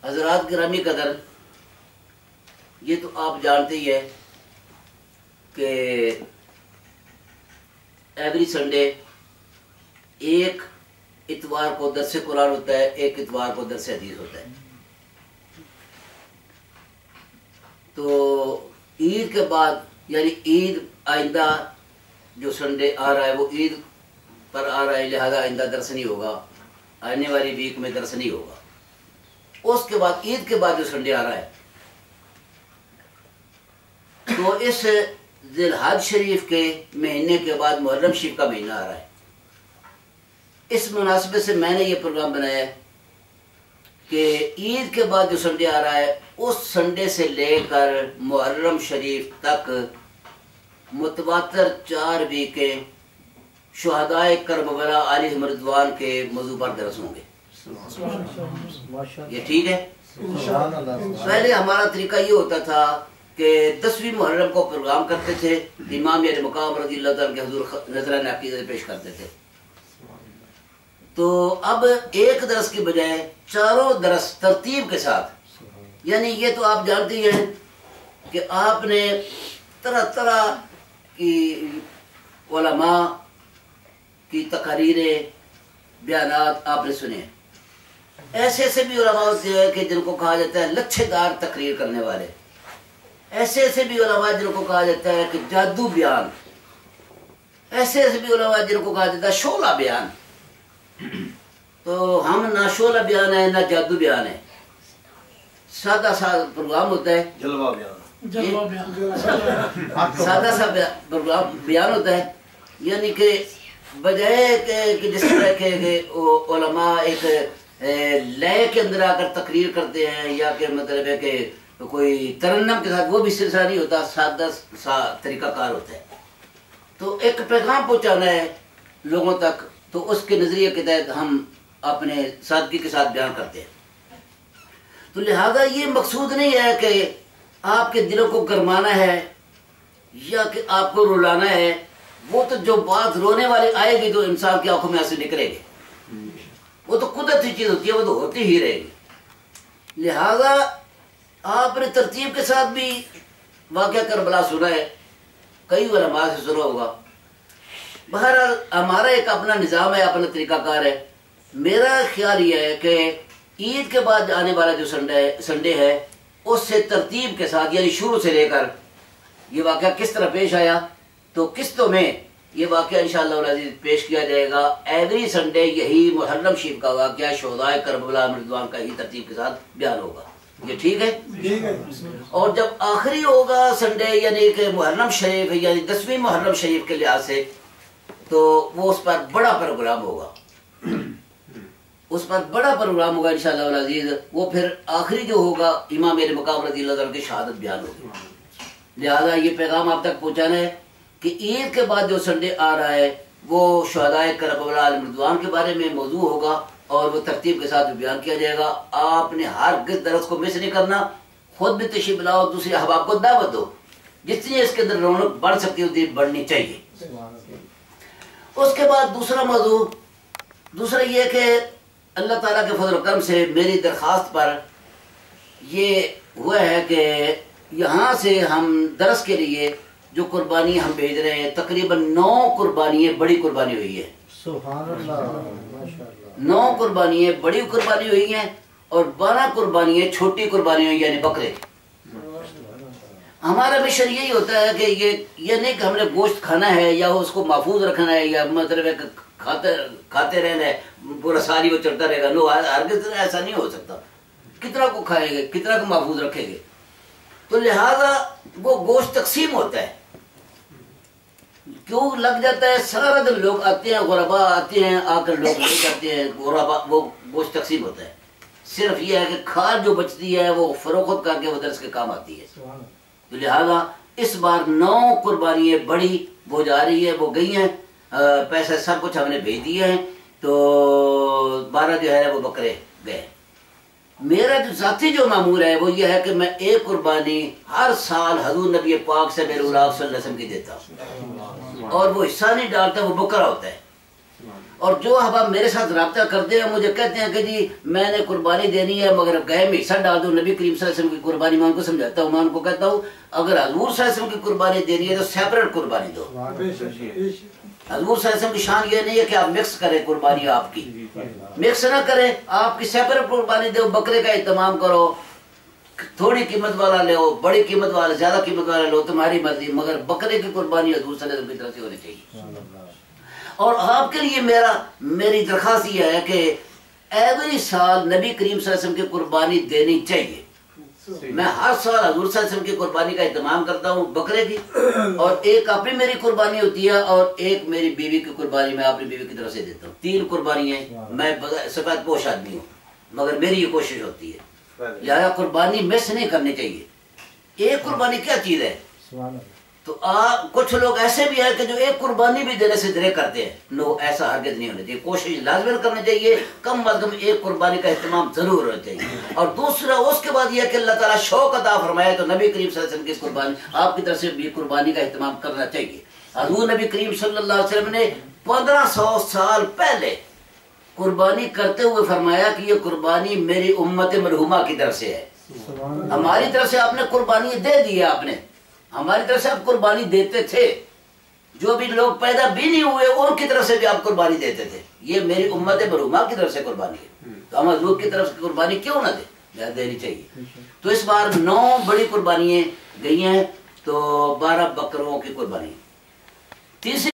حضرات گرامی قدر، یہ تو آپ جانتے ہی ہے کہ ایوری سنڈے ایک اتوار کو درس قرآن ہوتا ہے، ایک اتوار کو درس حدیث ہوتا ہے. تو عید کے بعد یعنی عید آئندہ جو سنڈے آ رہا ہے وہ عید پر آ رہا ہے، لہذا آئندہ درس نہیں ہوگا، آنے والی ویک میں درس نہیں ہوگا. اس کے بعد عید کے بعد جو سنڈے آ رہا ہے تو اس ذی الحج شریف کے مہینے کے بعد محرم شریف کا مہینہ آ رہا ہے. اس مناسبت سے میں نے یہ پروگرام بنایا ہے کہ عید کے بعد جو سنڈے آ رہا ہے اس سنڈے سے لے کر محرم شریف تک متواتر 4 ویکیں شہدائے کربلا علیہم رضوان کے موضوع پر درس ہوں گے. یہ ٹھیک ہے؟ پہلے ہمارا طریقہ یہ ہوتا تھا کہ 10ویں محرم کو پروگرام کرتے تھے، امام علی مقام رضی اللہ تعالیٰ کے حضور نذرانہ عقیدت پیش کرتے تھے. تو اب ایک درس کی بجائے 4 درس ترتیب کے ساتھ، یعنی یہ تو آپ جانتے ہیں کہ آپ نے طرح طرح کی علماء کی تقریریں بیانات آپ نے سنے. ایسے ایسے بھی علماء ہوتے ہیں کہ جن کو کہا جاتا ہے لچھے دار تقریر کرنے والے، ایسے ایسے بھی علماء جن کو کہا جاتا ہے کہ جادو بیان، ایسے ایسے بھی علماء جن کو کہا جاتا ہے شعلہ بیان. تو ہم نہ شعلہ بیان ہے نہ جادو بیان ہے، سادہ سا پروگرام ہوتا ہے، جلوہ بیان، سادہ سا پروگرام بیان ہوتا ہے. یعنی کہ بجائے کہ جس طرح کے علماء ایک لے کے اندر آ کر تقریر کرتے ہیں یا کہ مطلب ہے کہ کوئی ترنم کے ساتھ، وہ بھی سلسلہ نہیں ہوتا، سادہ سا طریقہ کار ہوتا ہے. تو ایک پیغام پہنچانا ہے لوگوں تک، تو اس کے نظریے کے تحت ہم اپنے سادگی کے ساتھ بیان کرتے ہیں. تو لہذا یہ مقصود نہیں ہے کہ آپ کے دلوں کو گرمانا ہے یا کہ آپ کو رلانا ہے. وہ تو جو بات رونے والی آئے گی تو انسان کی آنکھوں میں آنسو نکلے گی، وہ تو قدرتی چیز ہوتی ہے، وہ تو ہوتی ہی رہے گی. لہذا آپ نے ترتیب کے ساتھ بھی واقعہ کربلا سنا ہے، کئی علماء سے سنا ہوگا. بہرحال ہمارا ایک اپنا نظام ہے، اپنا طریقہ کار ہے. میرا خیال یہ ہے کہ عید کے بعد آنے والا جو سنڈے ہے اس سے ترتیب کے ساتھ، یعنی شروع سے لے کر یہ واقعہ کس طرح پیش آیا تو قسطوں میں یہ واقعہ انشاءاللہ العزیز پیش کیا جائے گا. ایوری سنڈے یہی محرم شریف کا واقعہ شہدائے کربلا رضوان کا ہی ترتیب کے ساتھ بیان ہوگا. یہ ٹھیک ہے؟ اور جب آخری ہوگا سنڈے یعنی کہ محرم شریف یعنی 10ویں محرم شریف کے لحاظ سے، تو وہ اس پر بڑا پروگرام ہوگا، اس پر بڑا پروگرام ہوگا انشاءاللہ العزیز. وہ پھر آخری جو ہوگا امام علی مقام رضی اللہ عنہ کی شہادت بیان ہوگی. لہذا یہ پیغام آپ تک پہنچانا ہے کہ عید کے بعد جو سنڈے آ رہا ہے وہ شہدائے کربلا علیہم رضوان کے بارے میں موضوع ہوگا اور وہ ترتیب کے ساتھ بیان کیا جائے گا. آپ نے ہرگز درس کو مس نہیں کرنا، خود بھی تشریف لاؤ، دوسرے احباب کو دعوت دو، جتنی اس کے اندر رونق بڑھ سکتی ہوتی بڑھنی چاہیے. اس کے بعد دوسرا یہ کہ اللہ تعالیٰ کے فضل و کرم سے میری درخواست پر یہ ہوا ہے کہ یہاں سے ہم درس کے لیے جو قربانی ہم بھیج رہے ہیں، تقریباً 9 قربانیاں بڑی قربانی ہوئی ہے. سبحان اللہ، ماشاءاللہ. 9 قربانیاں بڑی قربانی ہوئی ہیں اور 12 قربانیاں چھوٹی قربانی ہوئی یعنی بکرے. ہمارا مشن یہی ہوتا ہے کہ یہ نہیں کہ ہم نے گوشت کھانا ہے یا اس کو محفوظ رکھنا ہے یا مطلب ہے کہ کھاتے رہنا ہے پورا سال ہی وہ چلتا رہے گا. لوگ ہرگز ایسا نہیں ہو سکتا. کتنا کو کھائیں گے، کتنا کو محفوظ رکھیں گے؟ تو لہذا وہ گوشت تقسیم ہوتا ہے. کیوں لگ جاتا ہے؟ سارا دن لوگ آتے ہیں، غربا آتے ہیں، آ کر لوگ لے جاتے ہیں، غربا وہ گوشت تقسیم ہوتا ہے. صرف یہ ہے کہ کھال جو بچتی ہے وہ فروخت کر کے وہ درس کے کام آتی ہے. تو لہذا اس بار 9 قربانیاں بڑی وہ جا رہی ہے، وہ گئی ہیں، پیسے سب کچھ ہم نے بھیج دیے ہیں. تو 12 جو ہے وہ بکرے گئے. میرا جو ذاتی جو معمول ہے وہ یہ ہے کہ میں ایک قربانی ہر سال حضور نبی پاک سے میرے غلام صلی اللہ علیہ وسلم کی دیتا ہوں، اور وہ حصہ نہیں ڈالتا، وہ بکرا ہوتا ہے. اور جو احباب میرے ساتھ رابطہ کرتے ہیں مجھے کہتے ہیں کہ جی میں نے قربانی دینی ہے مگر گئے میں حصہ ڈال دو، نبی کریم صلی اللہ علیہ وسلم کی قربانی میں ان کو سمجھاتا ہوں، میں ان کو کہتا ہوں اگر حضور صلی اللہ علیہ وسلم کی قربانی دینی ہے تو سیپریٹ قربانی دو۔ حضور صلی اللہ علیہ وسلم کی شان یہ نہیں ہے کہ آپ مکس کریں قربانی، آپ کی مکس نہ کریں، آپ کی سیپریٹ قربانی دو، بکرے کا اہتمام کرو، تھوڑی قیمت والا لے ہو، بڑی قیمت والا، زیادہ قیمت والا لو، تمہاری مرضی، مگر بکرے کی قربانی حضور صلی اللہ علیہ وسلم کی طرف سے ہونی چاہیے۔ اور آپ کے لیے میری درخواست یہ ہے کہ ایوری سال نبی کریم صلی اللہ علیہ وسلم کی قربانی دینی چاہیے۔ میں ہر سال حضور صلی اللہ علیہ وسلم کی قربانی کا اہتمام کرتا ہوں، بکرے کی، اور ایک اپنی میری قربانی ہوتی ہے اور ایک میری بیوی کی قربانی میں اپنی بیوی کی طرف سے دیتا ہوں، 3 قربانی ہیں۔ میں سفید پوش آدمی ہوں مگر میری یہ کوشش ہوتی ہے لہذا قربانی مس نہیں کرنی چاہیے۔ ایک قربانی کیا چیز ہے؟ تو کچھ لوگ ایسے بھی ہیں کہ جو ایک قربانی بھی دینے سے درے کرتے ہیں، نو، ایسا ہرگز نہیں ہونا چاہیے، کوشش لازمن کرنی چاہیے، کم از کم ایک قربانی کا اہتمام ضرور ہونا چاہیے۔ اور دوسرا اس کے بعد یہ کہ اللہ تعالیٰ شوق عطا فرمائے تو نبی کریم صلی اللہ علیہ وسلم کی قربانی آپ کی طرف سے بھی قربانی کا اہتمام کرنا چاہیے۔ حضور نبی کریم صلی اللہ علیہ وسلم نے 1500 سال پہلے قربانی کرتے ہوئے فرمایا کہ یہ قربانی میری امت مرحومہ کی طرف سے ہے۔ ہماری طرف سے آپ نے قربانی دے دی ہے، آپ نے ہماری طرف سے آپ قربانی دیتے تھے، جو بھی لوگ پیدا بھی نہیں ہوئے ان کی طرف سے بھی آپ قربانی دیتے تھے، یہ میری امت مرحومہ کی طرف سے قربانی ہے، تو ہم حضور کی طرف سے قربانی کیوں نہ دیں، دینی چاہیے۔ تو اس بار 9 بڑی قربانیاں گئی ہیں، تو 12 بکروں کی قربانی، تیسری